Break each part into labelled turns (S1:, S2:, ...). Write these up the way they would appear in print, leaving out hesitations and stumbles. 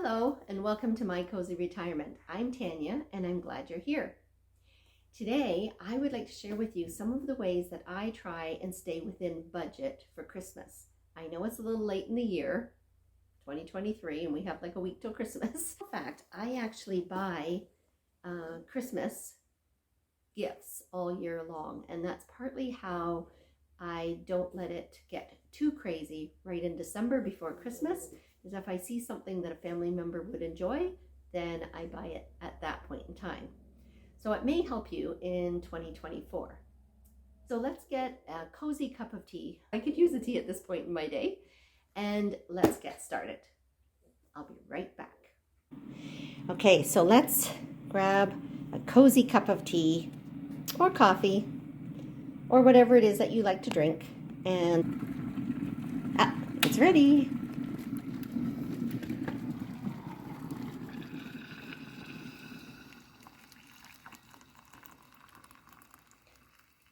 S1: Hello and welcome to My Cozy Retirement. I'm Tanya and I'm glad you're here. Today I would like to share with you some of the ways that I try and stay within budget for Christmas. I know it's a little late in the year, 2023, and we have like a week till Christmas. In fact, I actually buy Christmas gifts all year long, and that's partly how I don't let it get too crazy right in December before Christmas. Is if I see something that a family member would enjoy, then I buy it at that point in time. So it may help you in 2024. So let's get a cozy cup of tea. I could use a tea at this point in my day, and let's get started. I'll be right back. Okay, so let's grab a cozy cup of tea or coffee or whatever it is that you like to drink, and it's ready.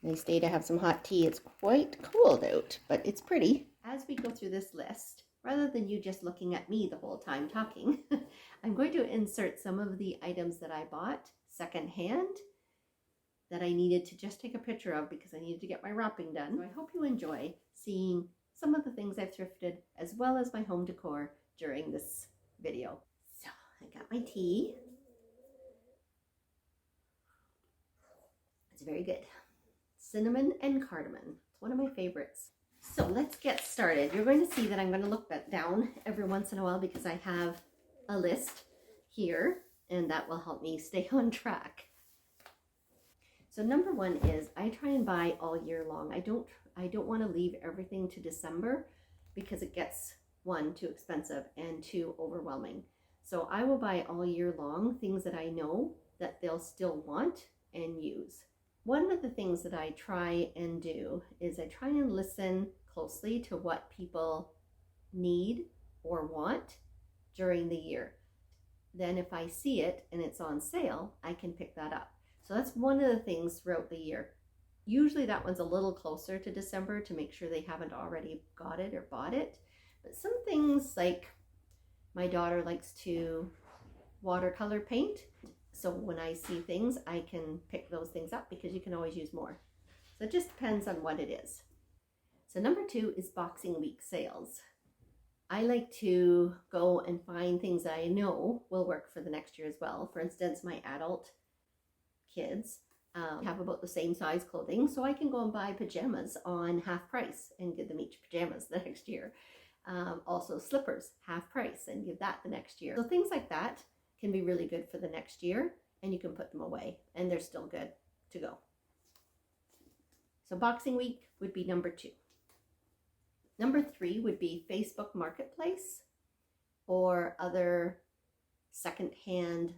S1: Nice day to have some hot tea. It's quite cold out, but it's pretty. As we go through this list, rather than you just looking at me the whole time talking, I'm going to insert some of the items that I bought secondhand that I needed to just take a picture of because I needed to get my wrapping done. So I hope you enjoy seeing some of the things I've thrifted as well as my home decor during this video. So I got my tea. It's very good. Cinnamon and cardamom. It's one of my favorites. So let's get started. You're going to see that I'm going to look down every once in a while because I have a list here, and that will help me stay on track. So number one is I try and buy all year long. I don't want to leave everything to December because it gets, one, too expensive and two, overwhelming. So I will buy all year long things that I know that they'll still want and use. One of the things that I try and do is I try and listen closely to what people need or want during the year. Then if I see it and it's on sale, I can pick that up. So that's one of the things throughout the year. Usually that one's a little closer to December to make sure they haven't already got it or bought it. But some things, like my daughter likes to watercolor paint. So when I see things, I can pick those things up because you can always use more. So it just depends on what it is. So number two is Boxing Week sales. I like to go and find things that I know will work for the next year as well. For instance, my adult kids have about the same size clothing, so I can go and buy pajamas on half price and give them each pajamas the next year. Also slippers, half price, and give that the next year. So things like that can be really good for the next year, and you can put them away and they're still good to go. So Boxing Week would be number two. Number three would be Facebook Marketplace or other secondhand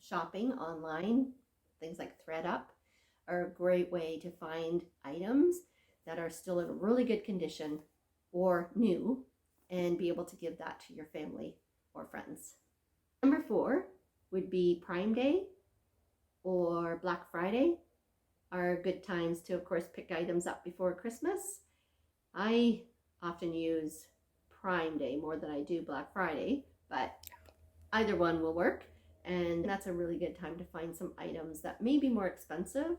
S1: shopping online. Things like ThredUp are a great way to find items that are still in really good condition or new and be able to give that to your family or friends. Number four would be Prime Day or Black Friday are good times to, of course, pick items up before Christmas. I often use Prime Day more than I do Black Friday, but either one will work. And that's a really good time to find some items that may be more expensive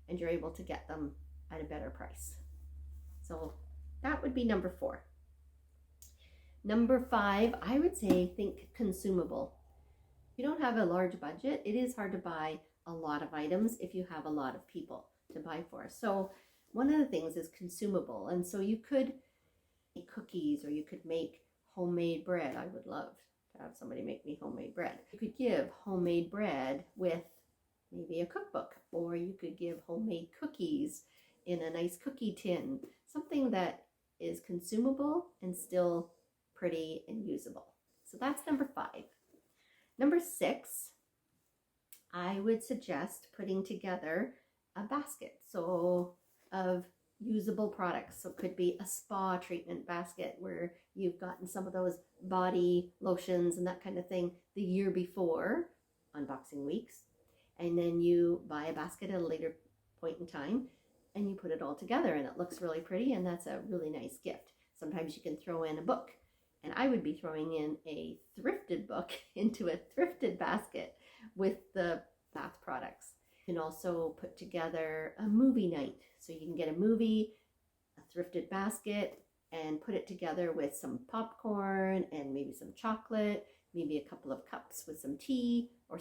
S1: and you're able to get them at a better price. So that would be number four. Number five, I would say think consumable. If you don't have a large budget, it is hard to buy a lot of items if you have a lot of people to buy for. So one of the things is consumable. And so you could make cookies or you could make homemade bread. I would love to have somebody make me homemade bread. You could give homemade bread with maybe a cookbook, or you could give homemade cookies in a nice cookie tin, something that is consumable and still pretty and usable. So that's number five. Number six, I would suggest putting together a basket of usable products. So it could be a spa treatment basket where you've gotten some of those body lotions and that kind of thing the year before on Boxing Weeks. And then you buy a basket at a later point in time and you put it all together and it looks really pretty, and that's a really nice gift. Sometimes you can throw in a book And I would be throwing in a thrifted book into a thrifted basket with the bath products. You can also put together a movie night. So you can get a movie, a thrifted basket, and put it together with some popcorn and maybe some chocolate, maybe a couple of cups with some tea or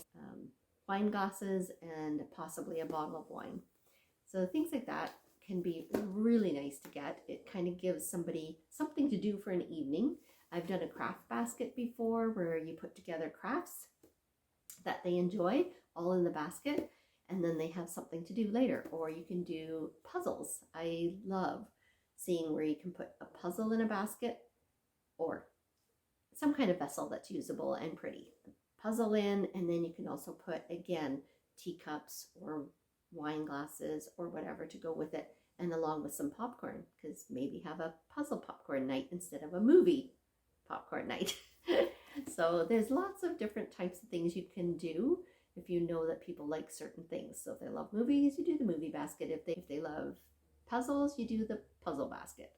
S1: wine glasses and possibly a bottle of wine. So things like that can be really nice to get. It kind of gives somebody something to do for an evening. I've done a craft basket before where you put together crafts that they enjoy all in the basket, and then they have something to do later. Or you can do puzzles. I love seeing where you can put a puzzle in a basket or some kind of vessel that's usable and pretty. Puzzle in, and then you can also put, again, teacups or wine glasses or whatever to go with it, and along with some popcorn, because maybe have a puzzle popcorn night instead of a movie popcorn night. So there's lots of different types of things you can do if you know that people like certain things. So if they love movies, you do the movie basket. If they love puzzles, you do the puzzle basket.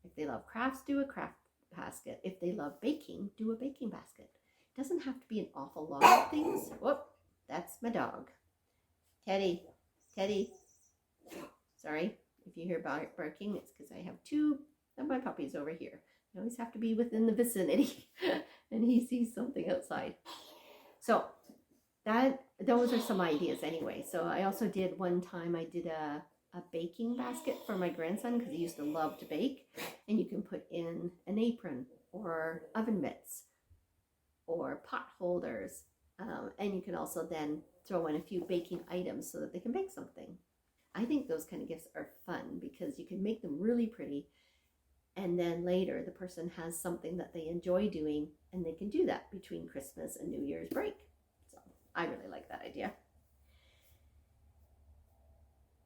S1: If they love crafts, do a craft basket. If they love baking, do a baking basket. It doesn't have to be an awful lot of things. Whoop, that's my dog. Teddy, Teddy. Sorry if you hear barking, it's because I have two of my puppies over here. I always have to be within the vicinity and he sees something outside. So those are some ideas anyway. So I also did one time, I did a baking basket for my grandson because he used to love to bake, and you can put in an apron or oven mitts or pot holders, and you can also then throw in a few baking items so that they can bake something. I think those kind of gifts are fun because you can make them really pretty, and then later the person has something that they enjoy doing, and they can do that between Christmas and New Year's break. So I really like that idea.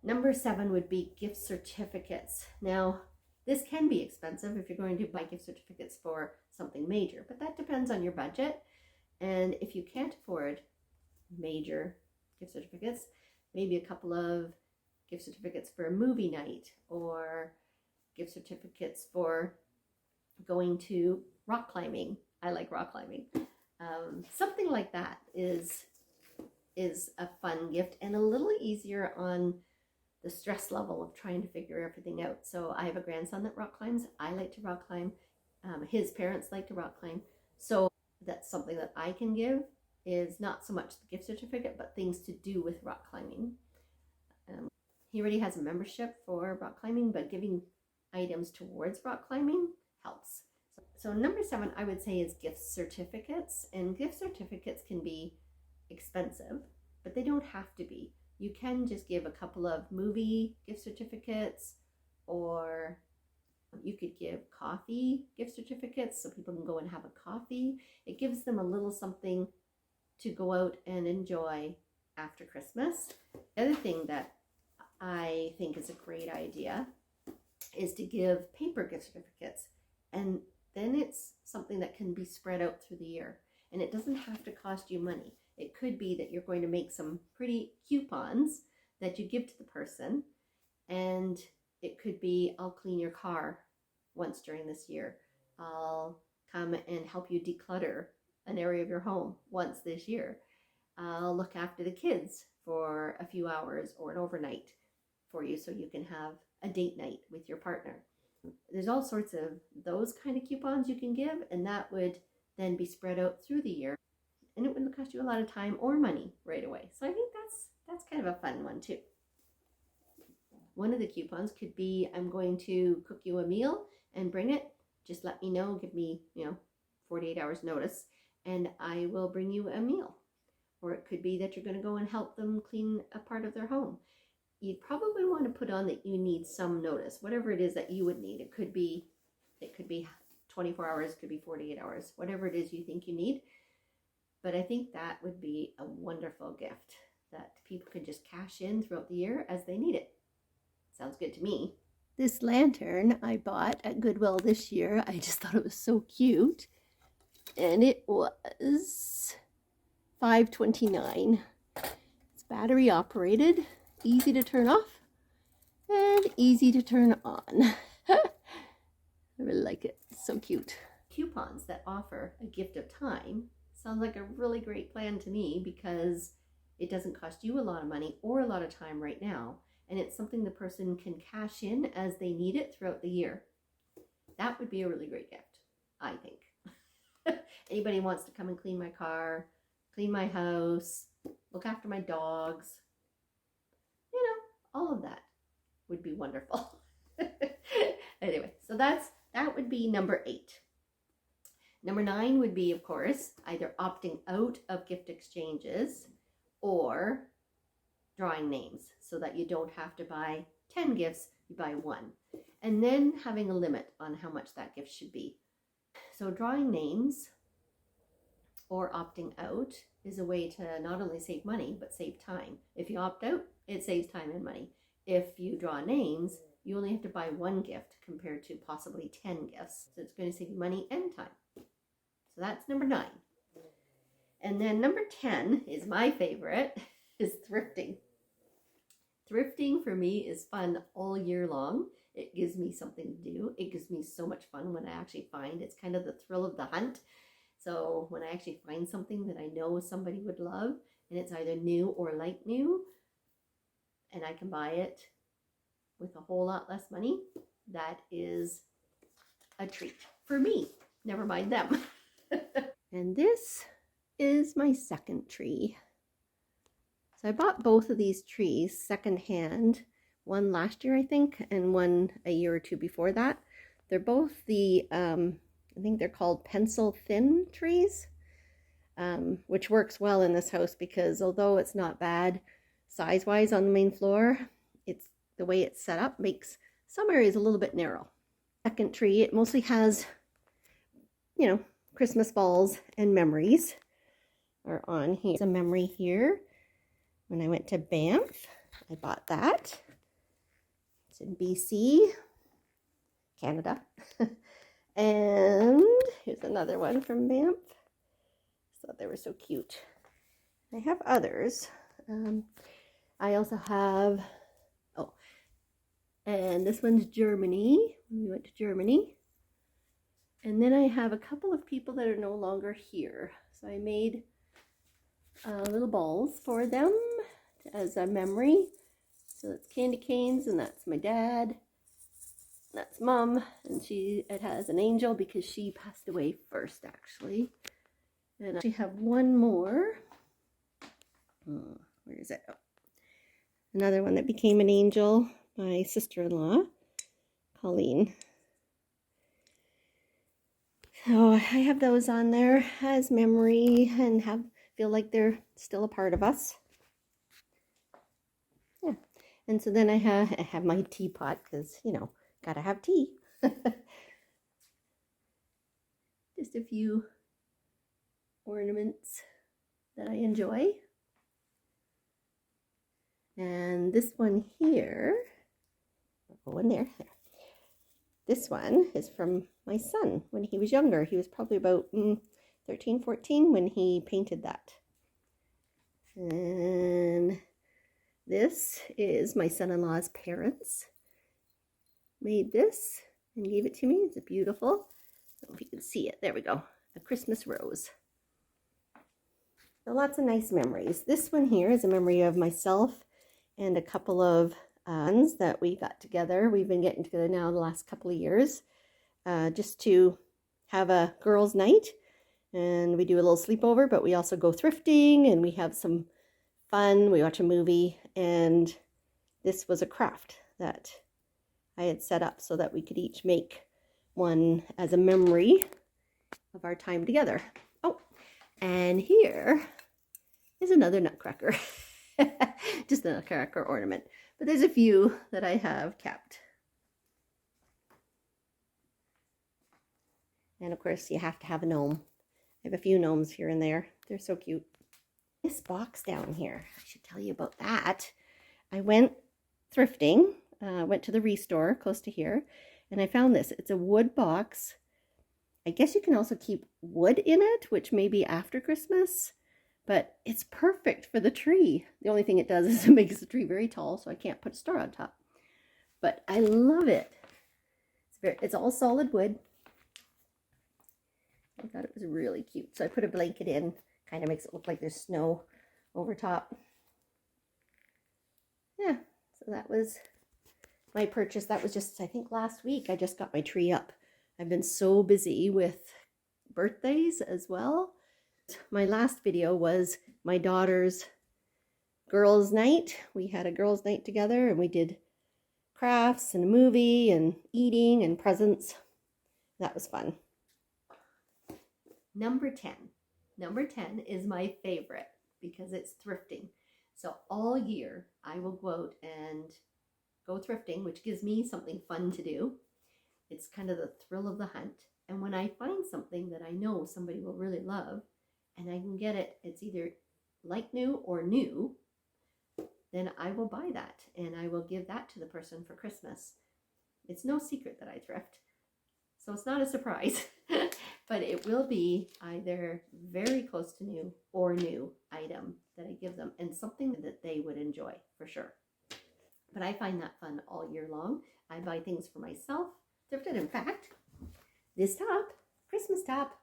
S1: Number 7 would be gift certificates. Now, this can be expensive if you're going to buy gift certificates for something major, but that depends on your budget. And if you can't afford major gift certificates, maybe a couple of gift certificates for a movie night or gift certificates for going to rock climbing. I like rock climbing. Something like that is a fun gift and a little easier on the stress level of trying to figure everything out. So I have a grandson that rock climbs. I like to rock climb. His parents like to rock climb. So that's something that I can give, is not so much the gift certificate, but things to do with rock climbing. He already has a membership for rock climbing, but giving items towards rock climbing helps. So number 7, I would say, is gift certificates. And gift certificates can be expensive, but they don't have to be. You can just give a couple of movie gift certificates, or you could give coffee gift certificates so people can go and have a coffee. It gives them a little something to go out and enjoy after Christmas. The other thing that I think is a great idea is to give paper gift certificates, and then it's something that can be spread out through the year, and it doesn't have to cost you money. It could be that you're going to make some pretty coupons that you give to the person, and it could be, I'll clean your car once during this year. I'll come and help you declutter an area of your home once this year. I'll look after the kids for a few hours or an overnight for you so you can have a date night with your partner. There's all sorts of those kind of coupons you can give, and that would then be spread out through the year, and it wouldn't cost you a lot of time or money right away. So I think that's kind of a fun one too. One of the coupons could be, I'm going to cook you a meal and bring it. Just let me know, give me 48 hours notice, and I will bring you a meal. Or it could be that you're going to go and help them clean a part of their home. You'd probably want to put on that you need some notice, whatever it is that you would need. It could be 24 hours, it could be 48 hours, whatever it is you think you need. But I think that would be a wonderful gift that people can just cash in throughout the year as they need it. Sounds good to me. This lantern I bought at Goodwill this year. I just thought it was so cute. And it was $5.29. It's battery operated, easy to turn off, and easy to turn on. I really like it. It's so cute. coupons that offer a gift of time sounds like a really great plan to me, because it doesn't cost you a lot of money or a lot of time right now, and it's something the person can cash in as they need it throughout the year. That would be a really great gift, I think. Anybody wants to come and clean my car, clean my house, look after my dogs, you know, all of that would be wonderful. Anyway, so that would be number 8. Number 9 would be, of course, either opting out of gift exchanges or drawing names, so that you don't have to buy 10 gifts, you buy 1. And then having a limit on how much that gift should be. So drawing names or opting out is a way to not only save money, but save time. If you opt out, it saves time and money. If you draw names, you only have to buy 1 gift compared to possibly 10 gifts. So it's going to save you money and time. So that's number 9. And then number 10 is my favorite, is thrifting. Thrifting for me is fun all year long. It gives me something to do. It gives me so much fun when I actually find. It's kind of the thrill of the hunt. So when I actually find something that I know somebody would love, and it's either new or like new, and I can buy it with a whole lot less money, that is a treat for me. Never mind them. And this is my second tree. So I bought both of these trees secondhand, one last year I think, and one a year or two before that. They're both the, I think they're called pencil thin trees, which works well in this house, because although it's not bad size-wise on the main floor, it's the way it's set up makes some areas a little bit narrow. Second tree, it mostly has, you know, Christmas balls and memories are on here. There's a memory here. When I went to Banff, I bought that. It's in BC, Canada. And here's another one from Banff. I thought they were so cute. I have others. I also have, and this one's Germany. We went to Germany. And then I have a couple of people that are no longer here. So I made little balls for them as a memory. So that's candy canes, and that's my dad. That's Mom, and it has an angel because she passed away first, actually. And I actually have one more. Where is it? Oh. Another one that became an angel, my sister-in-law, Colleen. So I have those on there as memory and feel like they're still a part of us. Yeah. And so then I have my teapot, because, you know, gotta have tea. Just a few ornaments that I enjoy. And this one here, I'll go in there. This one is from my son when he was younger. He was probably about 13, 14 when he painted that. And this is my son-in-law's parents. Made this and gave it to me. It's beautiful. I don't know if you can see it. There we go. A Christmas rose. So lots of nice memories. This one here is a memory of myself and a couple of friends that we got together. We've been getting together now the last couple of years just to have a girls' night. And we do a little sleepover, but we also go thrifting and we have some fun. We watch a movie, and this was a craft that I had set up so that we could each make one as a memory of our time together. Oh, and here is another nutcracker. Just a nutcracker ornament. But there's a few that I have kept. And of course, you have to have a gnome. I have a few gnomes here and there. They're so cute. This box down here, I should tell you about that. I went thrifting, went to the Restore close to here, and I found this. It's a wood box. I guess you can also keep wood in it, which may be after Christmas, but it's perfect for the tree. The only thing it does is it makes the tree very tall, so I can't put a star on top. But I love it. It's all solid wood. I thought it was really cute. So I put a blanket in, kind of makes it look like there's snow over top. Yeah, so that was my purchase. That was just, I think last week I just got my tree up. I've been so busy with birthdays as well. My last video was my daughter's girls' night. We had a girls' night together and we did crafts and a movie and eating and presents. That was fun. Number 10. Number 10 is my favorite because it's thrifting. So all year I will go out and go thrifting, which gives me something fun to do. It's kind of the thrill of the hunt. And when I find something that I know somebody will really love and I can get it, it's either like new or new, then I will buy that and I will give that to the person for Christmas. It's no secret that I thrift, so it's not a surprise, but it will be either very close to new or new item that I give them and something that they would enjoy for sure. But I find that fun all year long. I buy things for myself, thrifted. In fact, this top, Christmas top,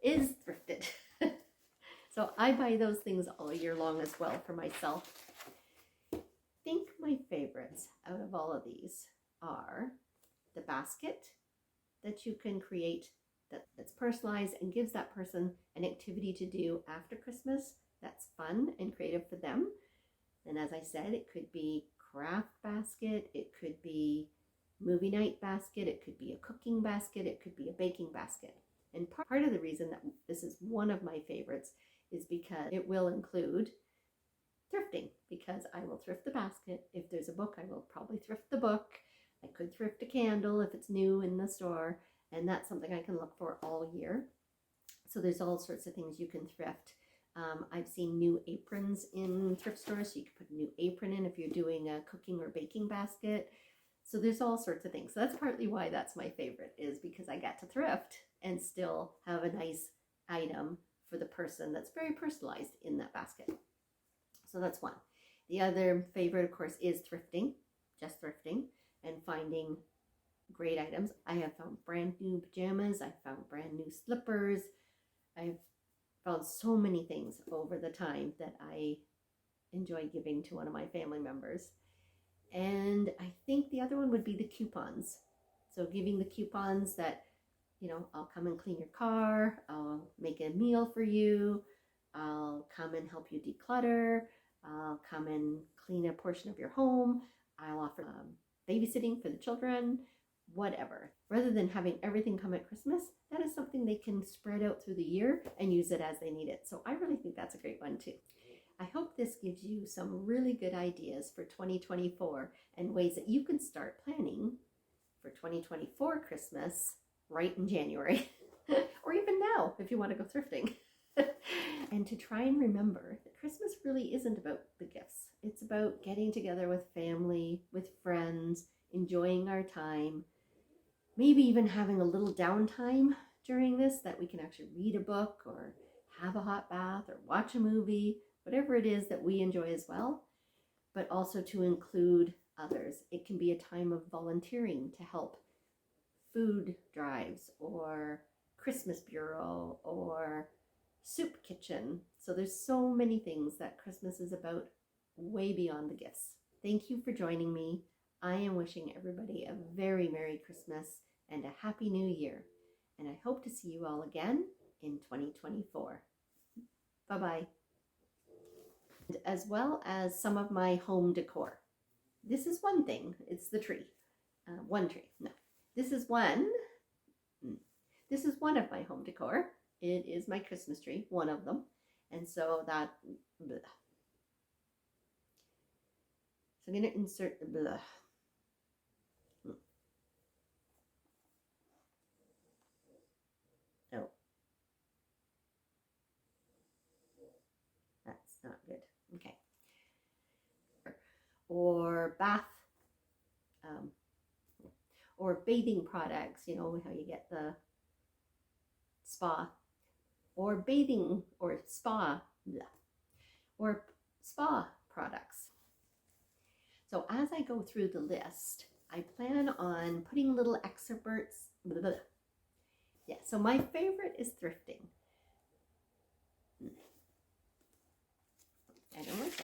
S1: is thrifted. So I buy those things all year long as well for myself. I think my favorites out of all of these are the basket that you can create that's personalized and gives that person an activity to do after Christmas that's fun and creative for them. And as I said, it could be craft basket, it could be movie night basket, it could be a cooking basket, it could be a baking basket. And part of the reason that this is one of my favorites is because it will include thrifting, because I will thrift the basket. If there's a book, I will probably thrift the book. I could thrift a candle if it's new in the store, and that's something I can look for all year. So there's all sorts of things you can thrift. I've seen new aprons in thrift stores, so you can put a new apron in if you're doing a cooking or baking basket. So there's all sorts of things. So that's partly why that's my favorite, is because I got to thrift and still have a nice item for the person that's very personalized in that basket. So that's one. The other favorite, of course, is thrifting, just thrifting and finding great items. I have found brand new pajamas. I've found brand new slippers. I've found so many things over the time that I enjoy giving to one of my family members. And I think the other one would be the coupons. So giving the coupons that, you know, I'll come and clean your car, I'll make a meal for you, I'll come and help you declutter, I'll come and clean a portion of your home, I'll offer babysitting for the children, whatever. Rather than having everything come at Christmas, that is something they can spread out through the year and use it as they need it. So I really think that's a great one too. I hope this gives you some really good ideas for 2024 and ways that you can start planning for 2024 Christmas right in January or even now if you want to go thrifting. And to try and remember that Christmas really isn't about the gifts. It's about getting together with family, with friends, enjoying our time, maybe even having a little downtime during this that we can actually read a book or have a hot bath or watch a movie, whatever it is that we enjoy as well, but also to include others. It can be a time of volunteering to help food drives or Christmas bureau or soup kitchen. So there's so many things that Christmas is about way beyond the gifts. Thank you for joining me. I am wishing everybody a very Merry Christmas and a Happy New Year. And I hope to see you all again in 2024. Bye-bye. As well as some of my home decor. This is one thing. It's the tree. One tree. No. This is one of my home decor. It is my Christmas tree, one of them. And so that, bleh. So I'm going to insert the bleh. Oh. That's not good. Okay. Or bath, or bathing products, you know, how you get the spa, or bathing, or spa, bleh, or spa products. So as I go through the list, I plan on putting little excerpts, bleh, Yeah, so my favorite is thrifting.